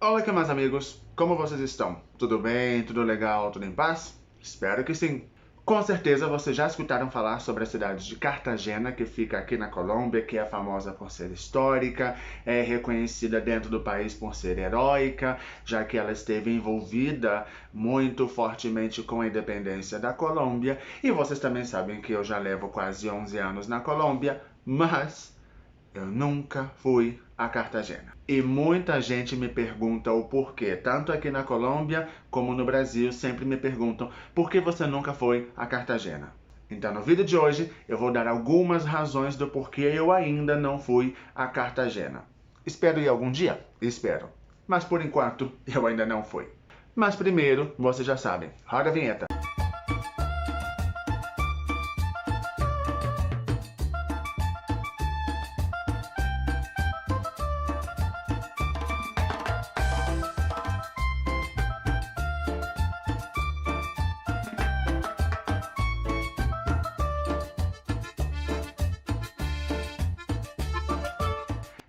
Olá, que meus amigos, como vocês estão? Tudo bem? Tudo legal? Tudo em paz? Espero que sim. Com certeza vocês já escutaram falar sobre a cidade de Cartagena, que fica aqui na Colômbia, que é famosa por ser histórica, é reconhecida dentro do país por ser heróica, já que ela esteve envolvida muito fortemente com a independência da Colômbia. E vocês também sabem que eu já levo quase 11 anos na Colômbia, mas eu nunca fui a Cartagena. E muita gente me pergunta o porquê. Tanto aqui na Colômbia como no Brasil sempre me perguntam por que você nunca foi a Cartagena. Então no vídeo de hoje eu vou dar algumas razões do porquê eu ainda não fui a Cartagena. Espero ir algum dia? Espero. Mas por enquanto eu ainda não fui. Mas primeiro, vocês já sabem, roda a vinheta.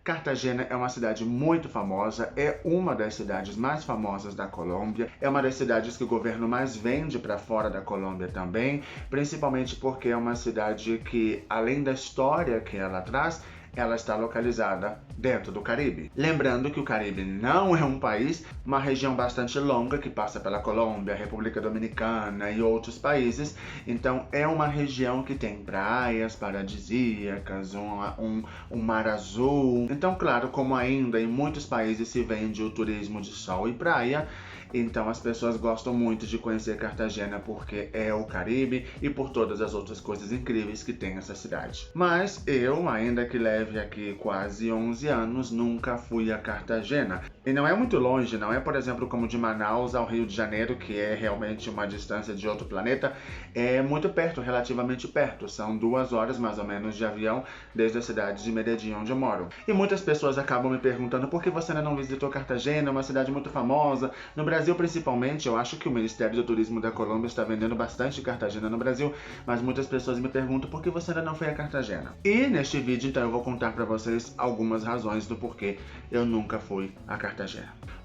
Cartagena é uma cidade muito famosa, é uma das cidades mais famosas da Colômbia, é uma das cidades que o governo mais vende para fora da Colômbia também, principalmente porque é uma cidade que, além da história que ela traz, ela está localizada dentro do Caribe. Lembrando que o Caribe não é um país, uma região bastante longa que passa pela Colômbia, República Dominicana e outros países. Então é uma região que tem praias paradisíacas, um mar azul. Então, claro, como ainda em muitos países se vende o turismo de sol e praia, então as pessoas gostam muito de conhecer Cartagena porque é o Caribe e por todas as outras coisas incríveis que tem essa cidade. Mas eu, ainda que leve aqui quase 11 anos, nunca fui a Cartagena. E não é muito longe, não é, por exemplo, como de Manaus ao Rio de Janeiro, que é realmente uma distância de outro planeta. É muito perto, relativamente perto. São 2 horas mais ou menos de avião desde a cidade de Medellín, onde eu moro. E muitas pessoas acabam me perguntando por que você ainda não visitou Cartagena, é uma cidade muito famosa. No Brasil, principalmente, eu acho que o Ministério do Turismo da Colômbia está vendendo bastante Cartagena no Brasil, mas muitas pessoas me perguntam por que você ainda não foi a Cartagena. E neste vídeo, então, eu vou contar para vocês algumas razões do porquê eu nunca fui a Cartagena.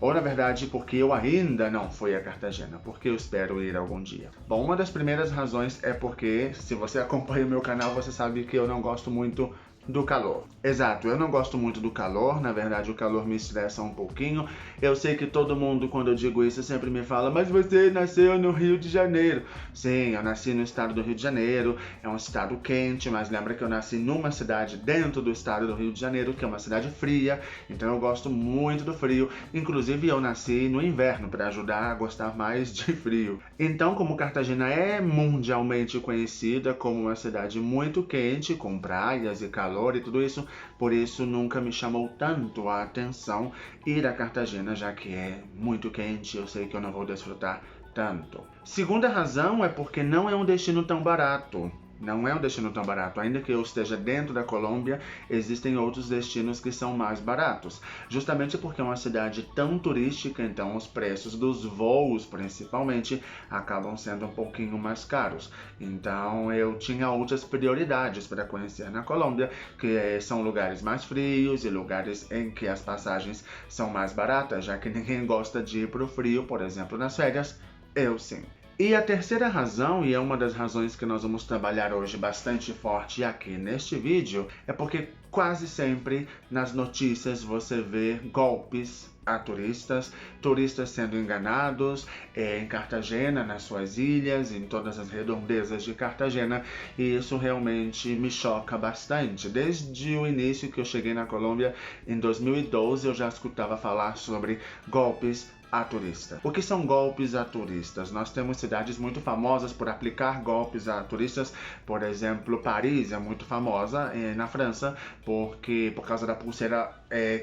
Ou, na verdade, porque eu ainda não fui a Cartagena, porque eu espero ir algum dia. Bom, uma das primeiras razões é porque, se você acompanha o meu canal, você sabe que eu não gosto muito do calor. Exato, eu não gosto muito do calor, na verdade o calor me estressa um pouquinho. Eu sei que todo mundo, quando eu digo isso, sempre me fala, mas você nasceu no Rio de Janeiro. Sim, eu nasci no estado do Rio de Janeiro, é um estado quente, mas lembra que eu nasci numa cidade dentro do estado do Rio de Janeiro, que é uma cidade fria, então eu gosto muito do frio. Inclusive eu nasci no inverno para ajudar a gostar mais de frio. Então, como Cartagena é mundialmente conhecida como uma cidade muito quente, com praias e calor e tudo isso, por isso nunca me chamou tanto a atenção ir a Cartagena, já que é muito quente, eu sei que eu não vou desfrutar tanto. Segunda razão é porque não é um destino tão barato. Não é um destino tão barato, ainda que eu esteja dentro da Colômbia, existem outros destinos que são mais baratos. Justamente porque é uma cidade tão turística, então os preços dos voos, principalmente, acabam sendo um pouquinho mais caros. Então eu tinha outras prioridades para conhecer na Colômbia, que são lugares mais frios e lugares em que as passagens são mais baratas, já que ninguém gosta de ir para o frio, por exemplo, nas férias, eu sim. E a terceira razão, e é uma das razões que nós vamos trabalhar hoje bastante forte aqui neste vídeo, é porque quase sempre nas notícias você vê golpes a turistas, turistas sendo enganados em Cartagena, nas suas ilhas, em todas as redondezas de Cartagena, e isso realmente me choca bastante. Desde o início que eu cheguei na Colômbia, em 2012, eu já escutava falar sobre golpes a turista. O que são golpes a turistas? Nós temos cidades muito famosas por aplicar golpes a turistas. Por exemplo, Paris é muito famosa na França por causa da pulseira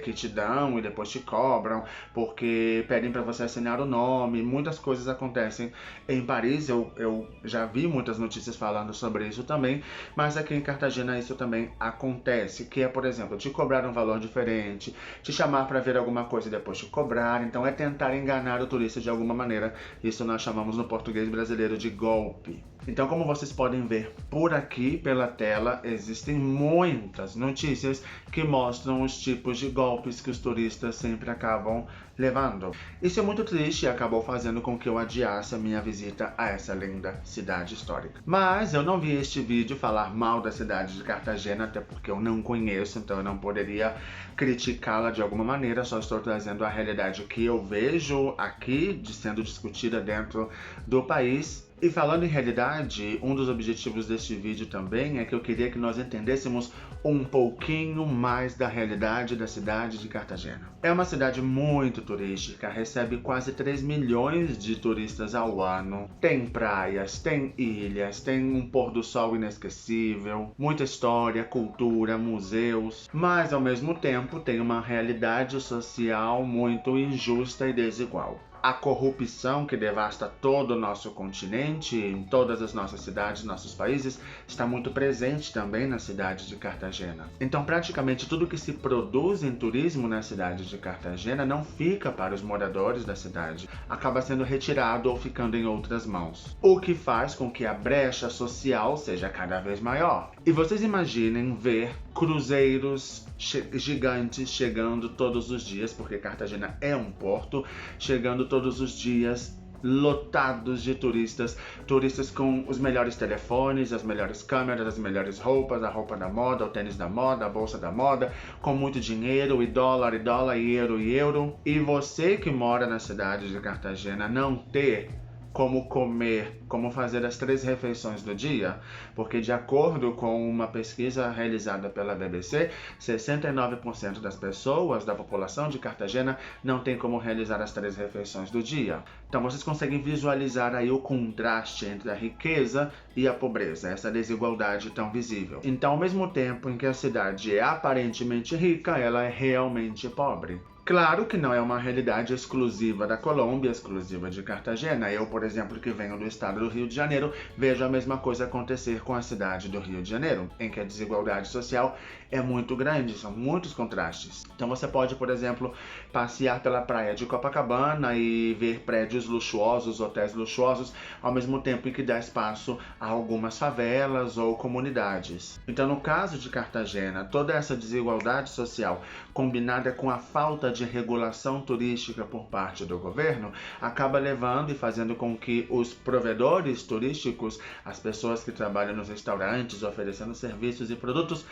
que te dão e depois te cobram, porque pedem para você assinar o nome. Muitas coisas acontecem em Paris. Eu já vi muitas notícias falando sobre isso também, mas aqui em Cartagena isso também acontece, que é, por exemplo, te cobrar um valor diferente, te chamar para ver alguma coisa e depois te cobrar. Então é tentar enganar o turista de alguma maneira. Isso nós chamamos no português brasileiro de golpe. Então, como vocês podem ver por aqui pela tela, existem muitas notícias que mostram os tipos de golpes que os turistas sempre acabam levando. Isso é muito triste e acabou fazendo com que eu adiasse a minha visita a essa linda cidade histórica. Mas eu não vi este vídeo falar mal da cidade de Cartagena, até porque eu não conheço, então eu não poderia criticá-la de alguma maneira, só estou trazendo a realidade que eu vejo aqui sendo discutida dentro do país. E falando em realidade, um dos objetivos deste vídeo também é que eu queria que nós entendêssemos um pouquinho mais da realidade da cidade de Cartagena. É uma cidade muito turística, recebe quase 3 milhões de turistas ao ano. Tem praias, tem ilhas, tem um pôr do sol inesquecível, muita história, cultura, museus, mas ao mesmo tempo tem uma realidade social muito injusta e desigual. A corrupção que devasta todo o nosso continente, em todas as nossas cidades, nossos países, está muito presente também na cidade de Cartagena. Então, praticamente tudo que se produz em turismo na cidade de Cartagena não fica para os moradores da cidade, acaba sendo retirado ou ficando em outras mãos, o que faz com que a brecha social seja cada vez maior. E vocês imaginem ver cruzeiros gigantes chegando todos os dias, porque Cartagena é um porto, chegando todos os dias lotados de turistas com os melhores telefones, as melhores câmeras, as melhores roupas, a roupa da moda, o tênis da moda, a bolsa da moda, com muito dinheiro, e dólar, e euro. E você que mora na cidade de Cartagena não ter como comer, como fazer as 3 refeições do dia, porque de acordo com uma pesquisa realizada pela BBC, 69% das pessoas da população de Cartagena não tem como realizar as 3 refeições do dia. Então vocês conseguem visualizar aí o contraste entre a riqueza e a pobreza, essa desigualdade tão visível. Então, ao mesmo tempo em que a cidade é aparentemente rica, ela é realmente pobre. Claro que não é uma realidade exclusiva da Colômbia, exclusiva de Cartagena. Eu, por exemplo, que venho do estado do Rio de Janeiro, vejo a mesma coisa acontecer com a cidade do Rio de Janeiro, em que a desigualdade social é muito grande, são muitos contrastes. Então você pode, por exemplo, passear pela praia de Copacabana e ver prédios luxuosos, hotéis luxuosos, ao mesmo tempo em que dá espaço a algumas favelas ou comunidades. Então, no caso de Cartagena, toda essa desigualdade social, combinada com a falta de regulação turística por parte do governo, acaba levando e fazendo com que os provedores turísticos, as pessoas que trabalham nos restaurantes, oferecendo serviços e produtos,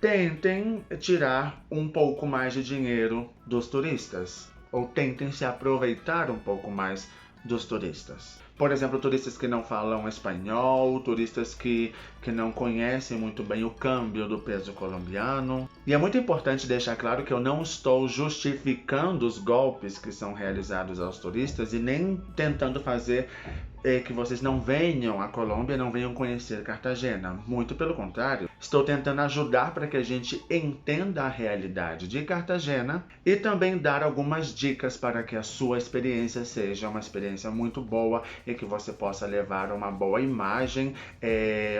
tentem tirar um pouco mais de dinheiro dos turistas, ou tentem se aproveitar um pouco mais dos turistas. Por exemplo, turistas que não falam espanhol, turistas que não conhecem muito bem o câmbio do peso colombiano. E é muito importante deixar claro que eu não estou justificando os golpes que são realizados aos turistas e nem tentando fazer que vocês não venham à Colômbia, não venham conhecer Cartagena. Muito pelo contrário, estou tentando ajudar para que a gente entenda a realidade de Cartagena e também dar algumas dicas para que a sua experiência seja uma experiência muito boa e que você possa levar uma boa imagem,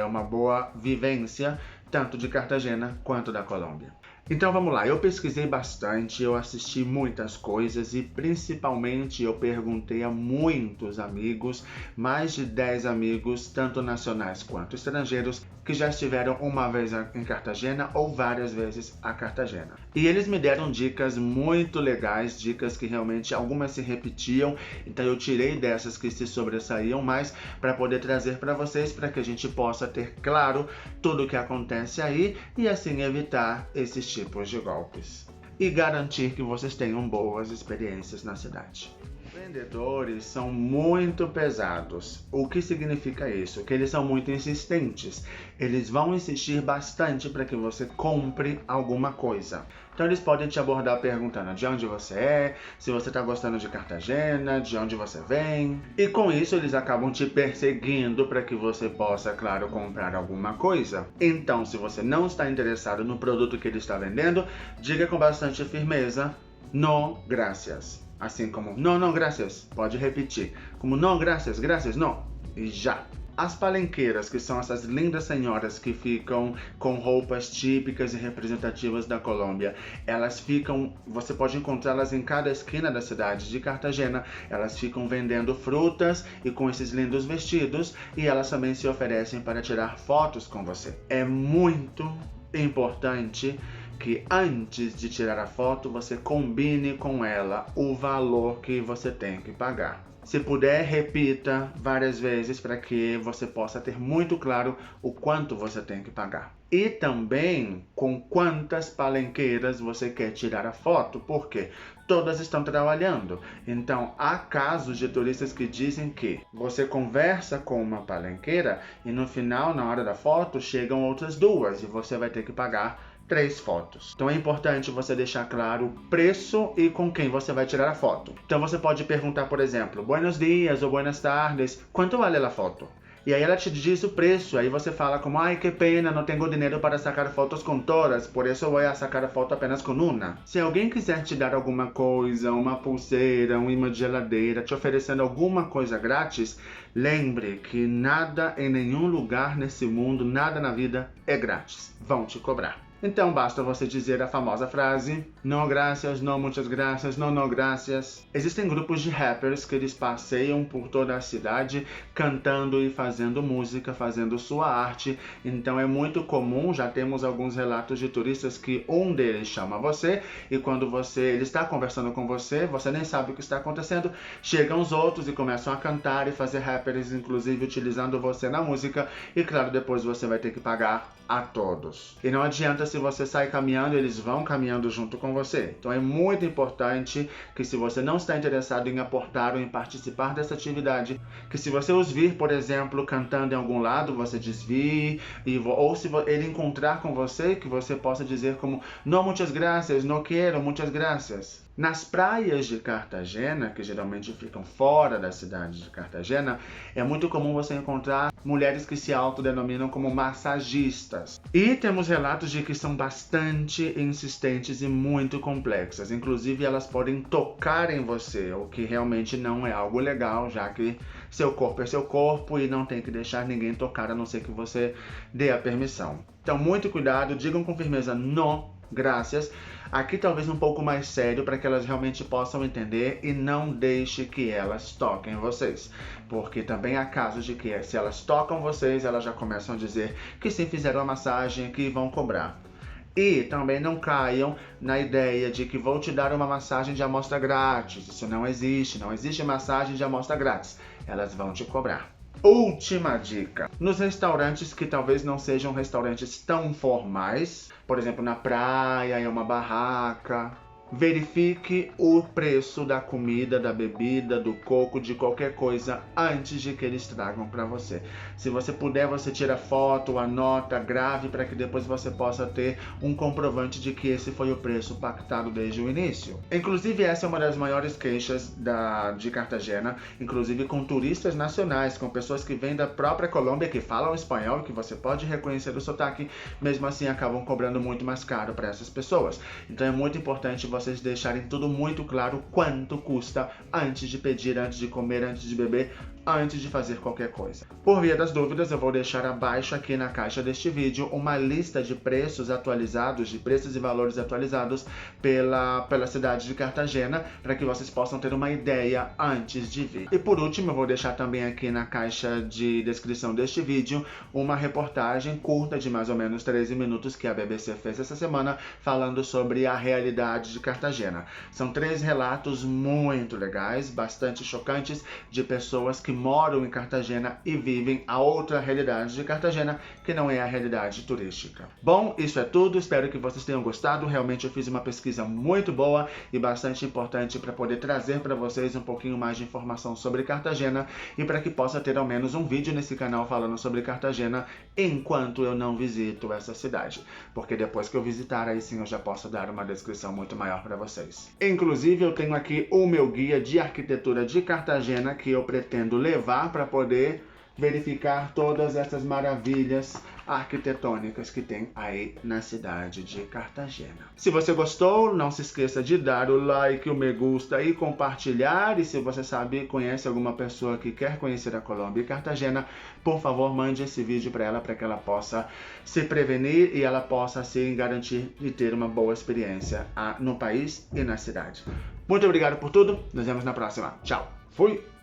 uma boa vivência, tanto de Cartagena quanto da Colômbia. Então vamos lá, eu pesquisei bastante, eu assisti muitas coisas e principalmente eu perguntei a muitos amigos, mais de 10 amigos, tanto nacionais quanto estrangeiros, que já estiveram uma vez em Cartagena ou várias vezes a Cartagena. E eles me deram dicas muito legais, dicas que realmente algumas se repetiam, então eu tirei dessas que se sobressaíam mais para poder trazer para vocês, para que a gente possa ter claro tudo o que acontece aí e assim evitar esses tipos de golpes e garantir que vocês tenham boas experiências na cidade. Vendedores são muito pesados. O que significa isso? Que eles são muito insistentes. Eles vão insistir bastante para que você compre alguma coisa. Então eles podem te abordar perguntando de onde você é, se você está gostando de Cartagena, de onde você vem. E com isso eles acabam te perseguindo para que você possa, claro, comprar alguma coisa. Então, se você não está interessado no produto que ele está vendendo, diga com bastante firmeza: "No, gracias." Assim como "não, graças." Pode repetir. Como "não, graças, não." E já. As palenqueiras, que são essas lindas senhoras que ficam com roupas típicas e representativas da Colômbia, você pode encontrá-las em cada esquina da cidade de Cartagena. Elas ficam vendendo frutas e com esses lindos vestidos, e elas também se oferecem para tirar fotos com você. É muito importante que antes de tirar a foto, você combine com ela o valor que você tem que pagar. Se puder, repita várias vezes para que você possa ter muito claro o quanto você tem que pagar. E também com quantas palenqueiras você quer tirar a foto, porque todas estão trabalhando. Então, há casos de turistas que dizem que você conversa com uma palenqueira e no final, na hora da foto, chegam outras duas e você vai ter que pagar 3 fotos. Então é importante você deixar claro o preço e com quem você vai tirar a foto. Então você pode perguntar, por exemplo, buenos dias ou buenas tardes, quanto vale a foto? E aí ela te diz o preço, aí você fala como, ai que pena, não tenho dinheiro para sacar fotos com todas, por isso vou a sacar a foto apenas com uma. Se alguém quiser te dar alguma coisa, uma pulseira, um imã de geladeira, te oferecendo alguma coisa grátis, lembre que nada em nenhum lugar nesse mundo, nada na vida é grátis. Vão te cobrar. Então basta você dizer a famosa frase, no gracias, no muchas gracias, no gracias. Existem grupos de rappers que eles passeiam por toda a cidade cantando e fazendo música, fazendo sua arte. Então é muito comum, já temos alguns relatos de turistas que um deles chama você e quando ele está conversando com você, você nem sabe o que está acontecendo, chegam os outros e começam a cantar e fazer rappers, inclusive utilizando você na música, e claro, depois você vai ter que pagar a todos. E não adianta se você sai caminhando, eles vão caminhando junto com você. Então é muito importante que se você não está interessado em aportar ou em participar dessa atividade, que se você os vir, por exemplo, cantando em algum lado, você desvie, ou se ele encontrar com você, que você possa dizer como, no muchas gracias, no quero, muchas gracias. Nas praias de Cartagena, que geralmente ficam fora da cidade de Cartagena, é muito comum você encontrar mulheres que se autodenominam como massagistas. E temos relatos de que são bastante insistentes e muito complexas. Inclusive, elas podem tocar em você, o que realmente não é algo legal, já que seu corpo é seu corpo e não tem que deixar ninguém tocar, a não ser que você dê a permissão. Então, muito cuidado, digam com firmeza, no graças. Aqui talvez um pouco mais sério para que elas realmente possam entender e não deixe que elas toquem vocês. Porque também há casos de que se elas tocam vocês, elas já começam a dizer que sim, fizeram a massagem, que vão cobrar. E também não caiam na ideia de que vou te dar uma massagem de amostra grátis. Isso não existe, não existe massagem de amostra grátis. Elas vão te cobrar. Última dica. Nos restaurantes que talvez não sejam restaurantes tão formais, por exemplo, na praia, em uma barraca, verifique o preço da comida, da bebida, do coco, de qualquer coisa antes de que eles tragam para você. Se você puder, você tira foto, anota, grave para que depois você possa ter um comprovante de que esse foi o preço pactado desde o início. Inclusive, essa é uma das maiores queixas de Cartagena, inclusive com turistas nacionais, com pessoas que vêm da própria Colômbia, que falam espanhol e que você pode reconhecer o sotaque, mesmo assim acabam cobrando muito mais caro para essas pessoas. Então é muito importante vocês deixarem tudo muito claro quanto custa antes de pedir, antes de comer, antes de beber, antes de fazer qualquer coisa. Por via das dúvidas, eu vou deixar abaixo aqui na caixa deste vídeo uma lista de preços atualizados, de preços e valores atualizados pela cidade de Cartagena, para que vocês possam ter uma ideia antes de vir. E por último, eu vou deixar também aqui na caixa de descrição deste vídeo uma reportagem curta de mais ou menos 13 minutos que a BBC fez essa semana, falando sobre a realidade de Cartagena. São 3 relatos muito legais, bastante chocantes, de pessoas que moram em Cartagena e vivem a outra realidade de Cartagena, que não é a realidade turística. Bom, isso é tudo, espero que vocês tenham gostado. Realmente eu fiz uma pesquisa muito boa e bastante importante para poder trazer para vocês um pouquinho mais de informação sobre Cartagena e para que possa ter ao menos um vídeo nesse canal falando sobre Cartagena enquanto eu não visito essa cidade, porque depois que eu visitar, aí sim eu já posso dar uma descrição muito maior para vocês. Inclusive, eu tenho aqui o meu guia de arquitetura de Cartagena que eu pretendo levar para poder verificar todas essas maravilhas arquitetônicas que tem aí na cidade de Cartagena. Se você gostou, não se esqueça de dar o like, o me gusta e compartilhar. E se você conhece alguma pessoa que quer conhecer a Colômbia e Cartagena, por favor, mande esse vídeo para ela que ela possa se prevenir e ela possa se garantir de ter uma boa experiência no país e na cidade. Muito obrigado por tudo. Nos vemos na próxima. Tchau. Fui!